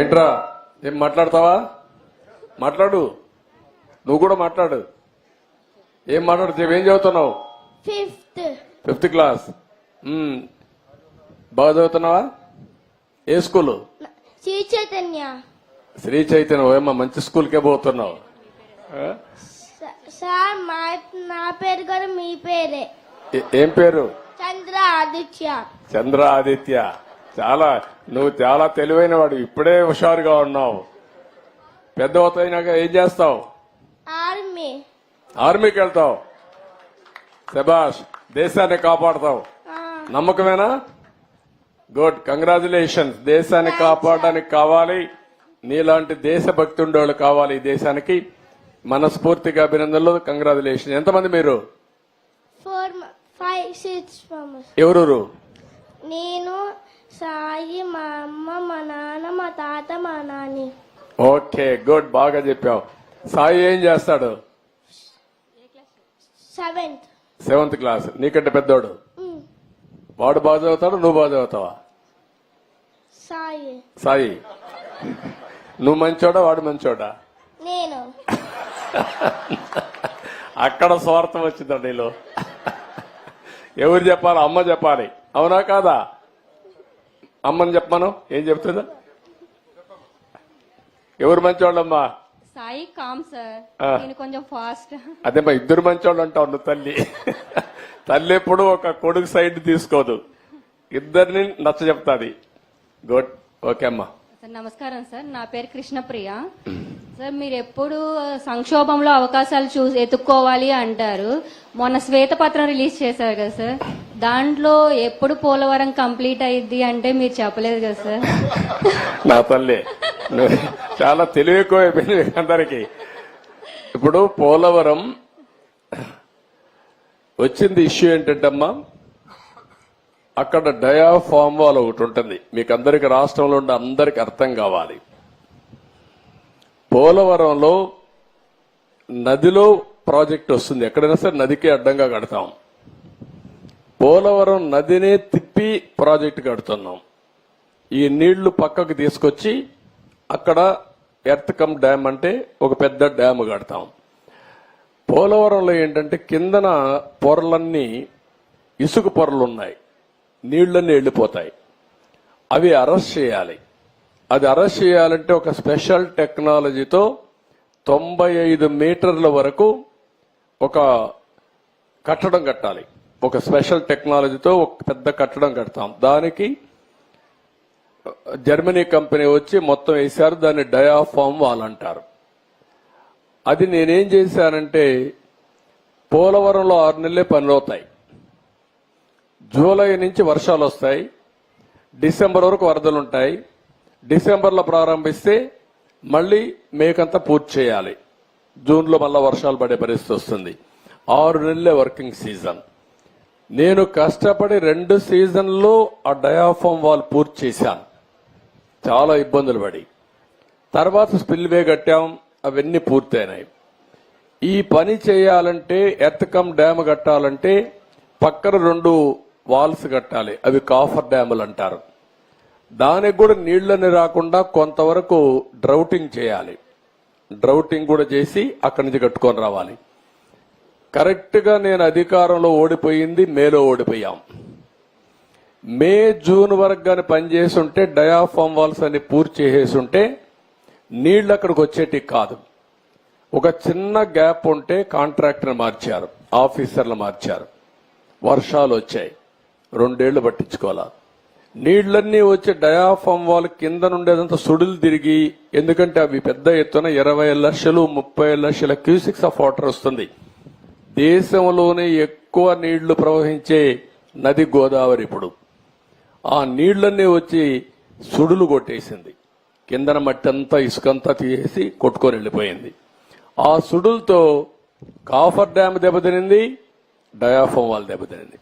ఏంట్రా ఏం మాట్లాడతావా? మాట్లాడు, నువ్వు కూడా మాట్లాడు. ఏం మాట్లాడుతావు? ఏం చదువుతున్నావు? Fifth class. బాగా చదువుతున్నావా? ఏ స్కూలు? శ్రీ చైతన్య. శ్రీ చైతన్య. ఏమన్నా మంచి స్కూల్కే పోతున్నావు? సార్ నా పేరు కూడా మీ పేరే. ఏం పేరు? చంద్ర ఆదిత్య. చంద్ర ఆదిత్య. నువ్వు చాలా తెలివైన వాడు, ఇప్పుడే హుషారుగా ఉన్నావు. పెద్ద అవుతాయినాక ఏం చేస్తావు? ఆర్మీకి వెళ్తావు. శభాష్, దేశాన్ని కాపాడతావు. నమ్మకమేనా? Good, congratulations. దేశాన్ని కాపాడడానికి కావాలి, నీలాంటి దేశభక్తి ఉండేవాళ్ళు కావాలి ఈ దేశానికి. మనస్ఫూర్తిగా అభినందనలు, కంగ్రాచులేషన్. ఎంతమంది మీరు? 4, 5, 6 ఎవరు? నేను, సాయి, మా అమ్మ, మా నాన్న, మా తాత, మా నాని. ఓకే, గుడ్, బాగా చెప్పావు. సాయి ఏం చేస్తాడు? 7th class. నీకంటే పెద్దోడు. వాడు బాగా చదువుతాడు, నువ్వు బాగా చదువుతావా? సాయి, నువ్వు మంచోడా వాడు మంచోడా? నేను. అక్కడ స్వార్థం వచ్చిందా నీలో? ఎవరు చెప్పాలి? అమ్మ చెప్పాలి, అవునా కాదా? అమ్మని చెప్పమను. ఏం చెప్తుందా? ఎవరు మంచోళ్ళమ్మా? సాయి కామ్ సార్, నేను కొంచెం ఫాస్ట్. అదేమ్మా, ఇద్దరు మంచోళ్ళు అంటావు నువ్వు. తల్లి ఎప్పుడు ఒక కొడుకు సైడ్ తీసుకోదు, ఇద్దరిని నచ్చ చెప్తాది. గుడ్, ఓకే అమ్మా. సార్ నమస్కారం సార్, నా పేరు కృష్ణప్రియ. సార్ మీరు ఎప్పుడు సంక్షోభంలో అవకాశాలు ఎత్తుక్కోవాలి అంటారు. మొన్న శ్వేతపత్రం రిలీజ్ చేశారు కదా సార్, దాంట్లో ఎప్పుడు పోలవరం కంప్లీట్ అయ్యిద్ది అంటే మీరు చెప్పలేదు కదా సార్. నా తల్లి చాలా తెలివి ఎక్కువైపోయింది అందరికి. ఇప్పుడు పోలవరం వచ్చింది ఇష్యూ ఏంటంటమ్మా, అక్కడ డయాఫామ్ వాల్ ఒకటి ఉంటుంది. మీకు అందరికి, రాష్ట్రంలో ఉండే అందరికి అర్థం కావాలి. పోలవరంలో నదిలో ప్రాజెక్ట్ వస్తుంది, ఎక్కడైనా సరే నదికి అడ్డంగా కడతాం. పోలవరం నదినే తిప్పి ప్రాజెక్ట్ కడుతున్నాం. ఈ నీళ్లు పక్కకు తీసుకొచ్చి అక్కడ ఎర్త్ కమ్ డ్యామ్ అంటే ఒక పెద్ద డ్యామ్ కడతాం. పోలవరంలో ఏంటంటే కిందన పొరలన్నీ ఇసుక పొరలు ఉన్నాయి, నీళ్లన్నీ వెళ్ళిపోతాయి. అవి అరెస్ట్ చేయాలి. అది అరెస్ట్ చేయాలంటే ఒక స్పెషల్ టెక్నాలజీతో 95 మీటర్ల వరకు ఒక కట్టడం కట్టాలి. ఒక స్పెషల్ టెక్నాలజీతో ఒక పెద్ద కట్టడం కడతాం. దానికి జర్మనీ కంపెనీ వచ్చి మొత్తం వేశారు. దాన్ని డయాఫామ్ వాల్ అంటారు. అది నేనేం చేశానంటే, పోలవరంలో 6 నెలలే పనులు అవుతాయి. జూలై నుంచి వర్షాలు వస్తాయి, డిసెంబర్ వరకు వరదలుంటాయి. డిసెంబర్లో ప్రారంభిస్తే మళ్ళీ మేకంతా పూర్తి చేయాలి. జూన్లో మళ్ళా వర్షాలు పడే పరిస్థితి వస్తుంది. 6 నెలలే వర్కింగ్ సీజన్. నేను కష్టపడి 2 సీజన్లో ఆ డయాఫామ్ వాల్ పూర్తి చేశాను, చాలా ఇబ్బందులు పడి. తర్వాత స్పిల్వే కట్టాం, అవన్నీ పూర్తయినాయి. ఈ పని చేయాలంటే, ఎర్త్ కమ్ డ్యామ్ కట్టాలంటే పక్కన 2 వాల్స్ కట్టాలి. అవి కాఫర్ డ్యాములు అంటారు. దానికి కూడా నీళ్లని రాకుండా కొంతవరకు డ్రౌటింగ్ చేయాలి. డ్రౌటింగ్ కూడా చేసి అక్కడి నుంచి కట్టుకొని రావాలి. కరెక్ట్ గా నేను అధికారంలో ఓడిపోయింది మేలో ఓడిపోయాం. మే, జూన్ వరకు గాని పనిచేసి ఉంటే, డయాఫామ్ వాల్స్ అని పూర్తి చేసేసి ఉంటే నీళ్లు అక్కడికి వచ్చేటి కాదు. ఒక చిన్న గ్యాప్ ఉంటే కాంట్రాక్టర్ మార్చారు, ఆఫీసర్లు మార్చారు. వర్షాలు వచ్చాయి, 2 ఏళ్లు పట్టించుకోవాలా. నీళ్లన్నీ వచ్చి డయాఫామ్ వాల్ కింద నుండేదంతా సుడులు తిరిగి, ఎందుకంటే అవి పెద్ద ఎత్తున 20 లక్షలు 30 లక్షల క్యూసిక్స్ ఆఫ్ వాటర్ వస్తుంది. దేశంలోనే ఎక్కువ నీళ్లు ప్రవహించే నది గోదావరి. ఇప్పుడు ఆ నీళ్లన్నీ వచ్చి సుడులు కొట్టేసింది. కిందన మట్టి అంతా ఇసుకంతా తీసేసి కొట్టుకొని వెళ్ళిపోయింది. ఆ సుడులతో కాఫర్ డ్యామ్ దెబ్బతినింది, డయాఫామ్ వాల్ దెబ్బతినింది.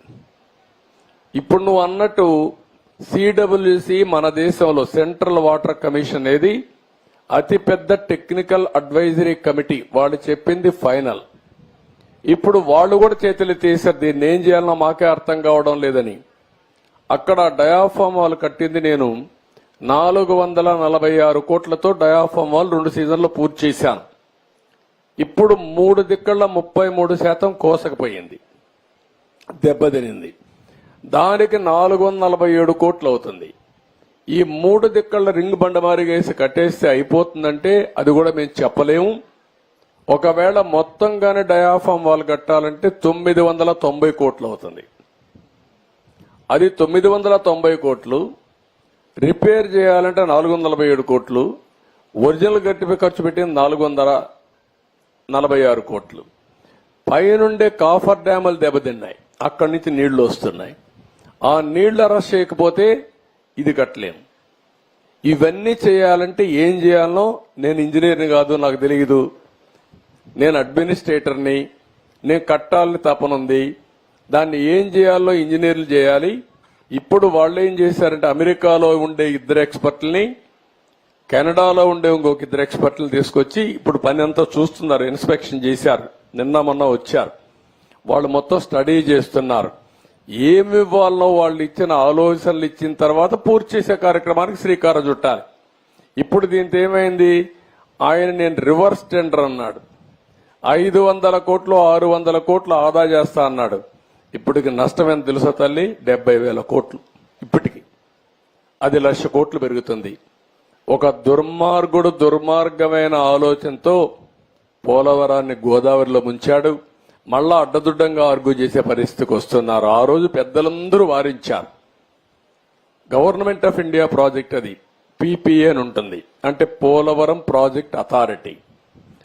ఇప్పుడు నువ్వు అన్నట్టు సిడబ్ల్యూసి మన దేశంలో సెంట్రల్ వాటర్ కమిషన్ అనేది అతిపెద్ద టెక్నికల్ అడ్వైజరీ కమిటీ. వాళ్ళు చెప్పింది ఫైనల్. ఇప్పుడు వాళ్ళు కూడా చేతులు తీశారు, దీన్ని ఏం చేయాలన్నా మాకే అర్థం కావడం లేదని. అక్కడ డయాఫామ్ వాల్ కట్టింది నేను 446 కోట్లతో డయాఫామ్ వాల్ 2 సీజన్లు పూర్తి చేశాను. ఇప్పుడు 3 దిక్కల 33% కోసకపోయింది, దెబ్బతినింది. దానికి 447 కోట్లు అవుతుంది. ఈ 3 దిక్కల రింగ్ బండమారిగా వేసి కట్టేస్తే అయిపోతుందంటే అది కూడా మేము చెప్పలేము. ఒకవేళ మొత్తంగానే డయాఫామ్ వాల్ కట్టాలంటే 990 కోట్లు అవుతుంది. అది 990 కోట్లు. రిపేర్ చేయాలంటే 447 కోట్లు. ఒరిజినల్ గట్టిపై ఖర్చు పెట్టింది 446 కోట్లు. పైనుండే కాఫర్ డ్యాములు దెబ్బతిన్నాయి, అక్కడి నుంచి నీళ్లు వస్తున్నాయి. ఆ నీళ్లు అరెస్ట్ చేయకపోతే ఇది కట్టలేము. ఇవన్నీ చేయాలంటే ఏం చేయాలనో నేను ఇంజనీర్ని కాదు, నాకు తెలియదు. నేను అడ్మినిస్ట్రేటర్ని, నేను కట్టాలని తపనుంది. దాన్ని ఏం చేయాలో ఇంజనీర్లు చేయాలి. ఇప్పుడు వాళ్ళు ఏం చేశారంటే అమెరికాలో ఉండే 2 ఎక్స్పర్ట్లని, కెనడాలో ఉండే ఇంకొక 2 ఎక్స్పర్ట్లను తీసుకొచ్చి ఇప్పుడు పని అంతా చూస్తున్నారు. ఇన్స్పెక్షన్ చేశారు, నిన్న మొన్న వచ్చారు. వాళ్ళు మొత్తం స్టడీ చేస్తున్నారు. ఏమి ఇవ్వాలనో వాళ్ళు ఇచ్చిన ఆలోచనలు ఇచ్చిన తర్వాత పూర్తి చేసే కార్యక్రమానికి శ్రీకారం చుట్టాలి. ఇప్పుడు దీంతో ఏమైంది, నేను రివర్స్ టెండర్ అన్నాడు. 500 కోట్లు 600 కోట్లు ఆదా చేస్తా అన్నాడు. ఇప్పటికి నష్టం ఎంత తెలుసా తల్లి, 70,000 కోట్లు. ఇప్పటికి అది 1,00,000 కోట్లు పెరుగుతుంది. ఒక దుర్మార్గమైన ఆలోచనతో పోలవరాన్ని గోదావరిలో ముంచాడు. మళ్ళా అడ్డదుడ్డంగా ఆర్గ్యూ చేసే పరిస్థితికి వస్తున్నారు. ఆ రోజు పెద్దలందరూ వారించారు. గవర్నమెంట్ ఆఫ్ ఇండియా ప్రాజెక్ట్ అది, పీపీఏ అని ఉంటుంది, అంటే పోలవరం ప్రాజెక్ట్ అథారిటీ.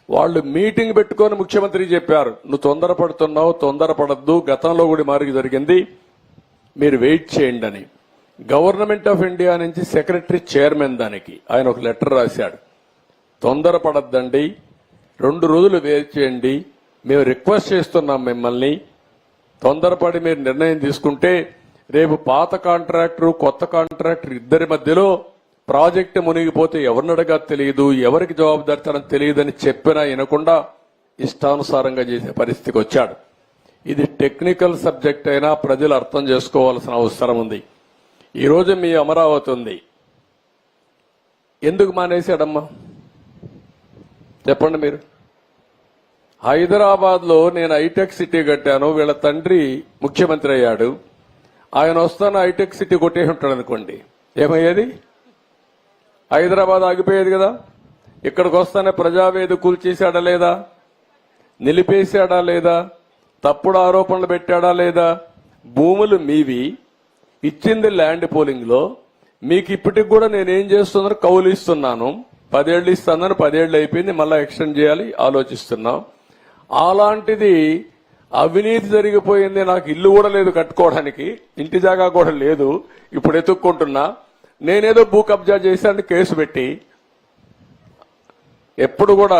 వాళ్ళు మీటింగ్ పెట్టుకొని ముఖ్యమంత్రి చెప్పారు, నువ్వు తొందరపడుతున్నావు, తొందరపడద్దు, గతంలో కూడా మార్పు జరిగింది, మీరు వెయిట్ చేయండి అని. గవర్నమెంట్ ఆఫ్ ఇండియా నుంచి సెక్రటరీ చైర్మన్ దానికి ఆయన ఒక లెటర్ రాశాడు, తొందరపడద్దండి, 2 రోజులు వెయిట్ చేయండి, మేము రిక్వెస్ట్ చేస్తున్నాం మిమ్మల్ని. తొందరపడి మీరు నిర్ణయం తీసుకుంటే రేపు పాత కాంట్రాక్టర్ కొత్త కాంట్రాక్టర్ ఇద్దరి మధ్యలో ప్రాజెక్టు మునిగిపోతే ఎవరినడగా తెలియదు, ఎవరికి జవాబుదారితనం తెలియదని చెప్పినా వినకుండా ఇష్టానుసారంగా చేసే పరిస్థితికి వచ్చాడు. ఇది టెక్నికల్ సబ్జెక్ట్ అయినా ప్రజలు అర్థం చేసుకోవాల్సిన అవసరం ఉంది. ఈరోజు మీ అమరావతి ఉంది, ఎందుకు మానేశాడమ్మా చెప్పండి మీరు? హైదరాబాద్ లో నేను హైటెక్ సిటీ కట్టాను, వీళ్ళ తండ్రి ముఖ్యమంత్రి అయ్యాడు, ఆయన వస్తాను హైటెక్ సిటీ కొట్టేసి ఉంటాడు అనుకోండి, ఏమయ్యేది? హైదరాబాద్ ఆగిపోయేది కదా. ఇక్కడికి వస్తానే ప్రజావేది కూల్చేశాడా లేదా, నిలిపేశాడా లేదా, తప్పుడు ఆరోపణలు పెట్టాడా లేదా? భూములు మీవి, ఇచ్చింది ల్యాండ్ పోలింగ్ లో. మీకు ఇప్పటికి కూడా నేనేం చేస్తున్నాను, కౌలు ఇస్తున్నాను, 10 ఏళ్ళు ఇస్తానని 10 ఏళ్ళు అయిపోయింది, మళ్ళా ఎక్స్టెండ్ చేయాలి ఆలోచిస్తున్నాం. అలాంటిది అవినీతి జరిగిపోయింది, నాకు ఇల్లు కూడా లేదు కట్టుకోవడానికి, ఇంటి జాగా కూడా లేదు, ఇప్పుడు ఎత్తుక్కుంటున్నా, నేనేదో భూ కబ్జా చేశానని కేసు పెట్టి. ఎప్పుడు కూడా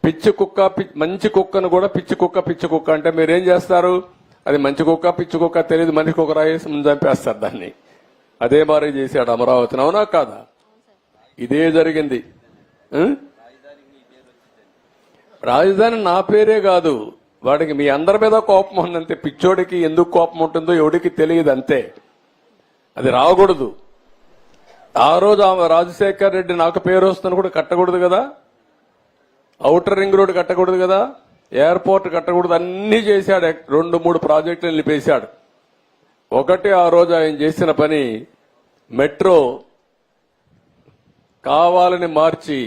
పిచ్చి కుక్క మంచి కుక్కను కూడా పిచ్చి కుక్క అంటే మీరేం చేస్తారు, అది మంచి కుక్క పిచ్చి కుక్క తెలియదు, మనిషి కుక్క రాయేసి ముందు చంపేస్తారు దాన్ని. అదే మరి చేశాడు అమరావతిని, అవునా కాదా? ఇదే జరిగింది. రాజధాని నా పేరే కాదు, వాడికి మీ అందరి మీద కోపం ఉందంతే. పిచ్చోడికి ఎందుకు కోపం ఉంటుందో ఎవడికి తెలియదు అంతే, అది రాకూడదు. ఆ రోజు రాజశేఖర్ రెడ్డి నాకు పేరు వస్తుందని కూడా కట్టకూడదు కదా, ఔటర్ రింగ్ రోడ్ కట్టకూడదు కదా, ఎయిర్పోర్ట్ కట్టకూడదు, అన్ని చేశాడు. 2-3 ప్రాజెక్టులు నిలిపేశాడు. ఒకటి ఆ రోజు ఆయన చేసిన పని, మెట్రో కావాలని మార్చి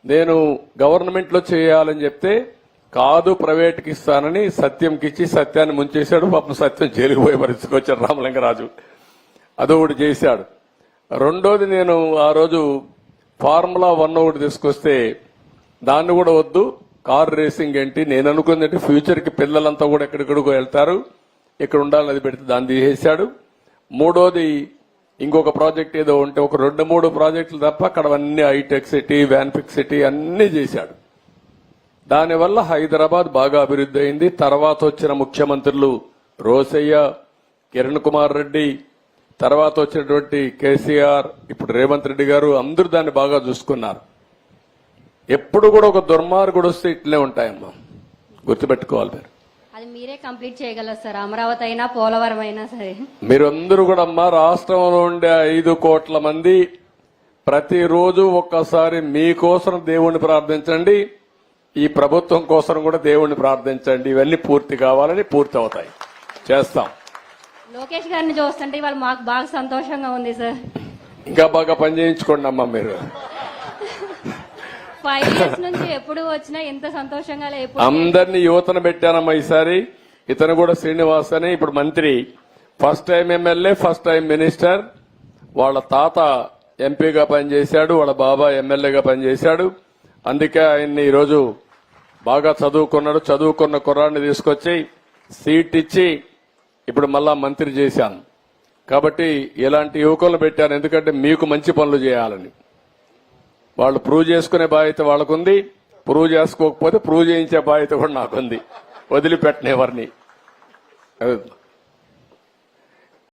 నేను గవర్నమెంట్ లో చేయాలని చెప్తే కాదు ప్రైవేట్కి ఇస్తానని సత్యంకి ఇచ్చి సత్యాన్ని ముంచేశాడు. పాపం సత్యం జైలుకు పోయే పరిస్థితికి వచ్చాడు రామలింగరాజు. అదొకటి చేశాడు. రెండోది, నేను ఆ రోజు ఫార్ములా 1 ఒకటి తీసుకొస్తే దాన్ని కూడా వద్దు, కార్ రేసింగ్ ఏంటి, నేను అనుకుంది అంటే ఫ్యూచర్ కి పిల్లలంతా కూడా ఎక్కడెక్కడికో వెళ్తారు, ఇక్కడ ఉండాలని అది పెడితే దాన్ని తీసేశాడు. మూడోది, ఇంకొక ప్రాజెక్ట్ ఏదో ఉంటే ఒక 2-3 ప్రాజెక్టులు తప్ప అక్కడ అన్ని హైటెక్ సిటీ, వ్యాన్పిక్ సిటీ అన్ని చేశాడు. దానివల్ల హైదరాబాద్ బాగా అభివృద్ధి అయింది. తర్వాత వచ్చిన ముఖ్యమంత్రులు రోసయ్య, కిరణ్ కుమార్ రెడ్డి, తర్వాత వచ్చినటువంటి కేసీఆర్, ఇప్పుడు రేవంత్ రెడ్డి గారు, అందరూ దాన్ని బాగా చూసుకున్నారు. ఎప్పుడు కూడా ఒక దుర్మార్గుడు వస్తే ఇట్లే ఉంటాయమ్మా, గుర్తుపెట్టుకోవాలి మీరు. అది మీరే కంప్లీట్ చేయగలరు సార్, అమరావతి అయినా పోలవరం అయినా సరే. మీరందరూ కూడా అమ్మా, రాష్ట్రంలో ఉండే 5 కోట్ల మంది ప్రతిరోజు ఒక్కసారి మీకోసం దేవుణ్ణి ప్రార్థించండి, ఈ ప్రభుత్వం కోసం కూడా దేవుణ్ణి ప్రార్థించండి. ఇవన్నీ పూర్తి కావాలని పూర్తి అవుతాయి, చేస్తాం. లోకేష్ గారిని చూస్తుంటే ఇవాళ మాకు బాగా సంతోషంగా ఉంది సార్. ఇంకా బాగా పని చేయించుకోండి అమ్మా మీరు. 5 years నుంచి ఎప్పుడు వచ్చినా ఎంత సంతోషంగా ఎప్పుడు అందరినీ యువతను పెట్టానమ్మా ఈసారి. ఇతను కూడా శ్రీనివాస్ అని ఇప్పుడు మంత్రి, first time MLA, first time minister. వాళ్ళ తాత ఎంపీగా పనిచేశాడు, వాళ్ళ బాబా ఎమ్మెల్యేగా పనిచేశాడు. అందుకే ఆయన్ని ఈరోజు బాగా చదువుకున్నాడు. చదువుకున్న కుర్రాన్ని తీసుకొచ్చి సీట్ ఇచ్చి ఇప్పుడు మళ్ళా మంత్రి చేశాను. కాబట్టి ఇలాంటి యువకులను పెట్టాను, ఎందుకంటే మీకు మంచి పనులు చేయాలని. వాళ్ళు ప్రూవ్ చేసుకునే బాధ్యత వాళ్ళకుంది, ప్రూవ్ చేసుకోకపోతే ప్రూవ్ చేయించే బాధ్యత కూడా నాకుంది. వదిలిపెట్టనేవారిని.